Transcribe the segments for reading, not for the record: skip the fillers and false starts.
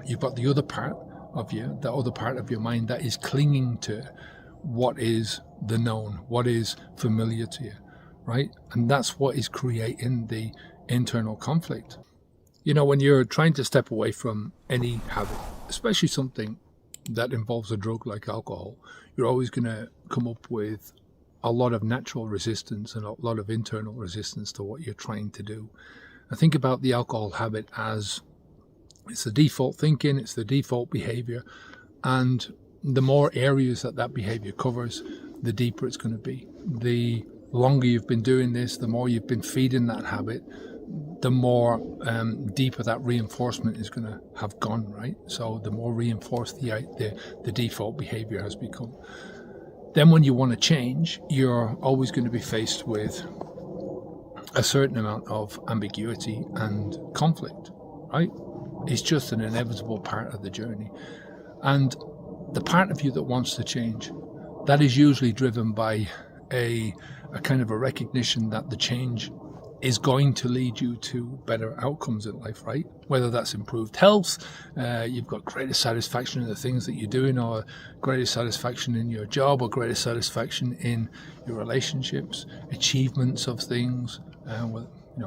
you've got the other part of you, the other part of your mind that is clinging to what is the known, what is familiar to you, right? And that's what is creating the internal conflict. You know, when you're trying to step away from any habit, especially something that involves a drug like alcohol, you're always going to come up with a lot of natural resistance and a lot of internal resistance to what you're trying to do. I think about the alcohol habit as it's the default thinking, it's the default behavior, and the more areas that behavior covers, the deeper it's going to be. The longer you've been doing this, the more you've been feeding that habit, the more deeper that reinforcement is going to have gone, right? So the more reinforced the default behavior has become. Then when you want to change, you're always going to be faced with a certain amount of ambiguity and conflict, right? It's just an inevitable part of the journey. And the part of you that wants to change, that is usually driven by a kind of a recognition that the change is going to lead you to better outcomes in life, right? Whether that's improved health, you've got greater satisfaction in the things that you're doing, or greater satisfaction in your job, or greater satisfaction in your relationships, achievements of things,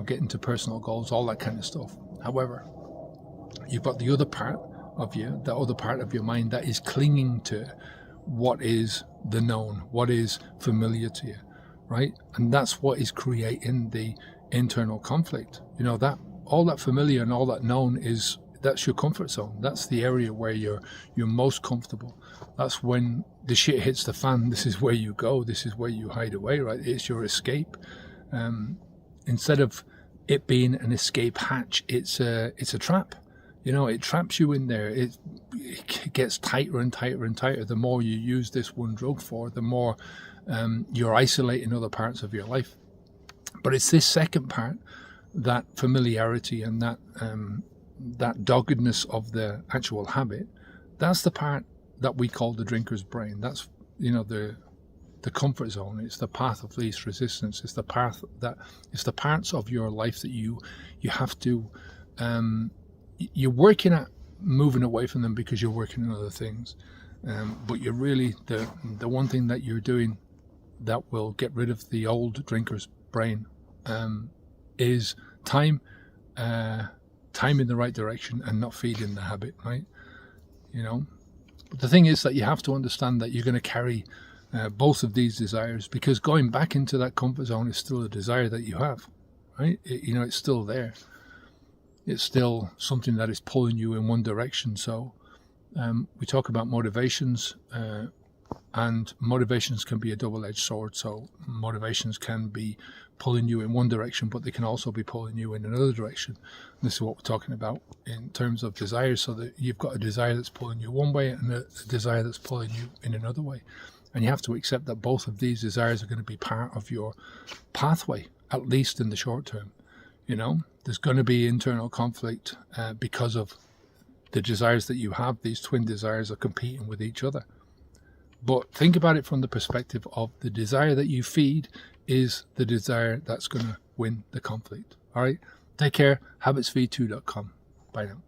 getting to personal goals, all that kind of stuff. However, you've got the other part of you, the other part of your mind that is clinging to what is the known, what is familiar to you, right? And that's what is creating the internal conflict. You know, that all that familiar and all that known that's your comfort zone. That's the area where you're most comfortable. That's when the shit hits the fan. This is where you go. This is where you hide away, right? It's your escape. Instead of it being an escape hatch, it's a trap. You know, it traps you in there. It gets tighter and tighter and tighter. The more you use this one drug for, the more you're isolating other parts of your life. But it's this second part, that familiarity and that doggedness of the actual habit. That's the part that we call the drinker's brain. That's, the comfort zone. It's the path of least resistance. It's the parts of your life that you have to. You're working at moving away from them because you're working on other things, but you're really the one thing that you're doing that will get rid of the old drinker's brain is time in the right direction and not feeding the habit, right? But the thing is that you have to understand that you're going to carry both of these desires, because going back into that comfort zone is still a desire that you have, right? It's still there. It's still something that is pulling you in one direction. So we talk about motivations, and motivations can be a double-edged sword. So motivations can be pulling you in one direction, but they can also be pulling you in another direction. And this is what we're talking about in terms of desires, so that you've got a desire that's pulling you one way and a desire that's pulling you in another way. And you have to accept that both of these desires are going to be part of your pathway, at least in the short term. There's going to be internal conflict because of the desires that you have. These twin desires are competing with each other. But think about it from the perspective of the desire that you feed is the desire that's going to win the conflict. All right? Take care. habitsv2.com. Bye now.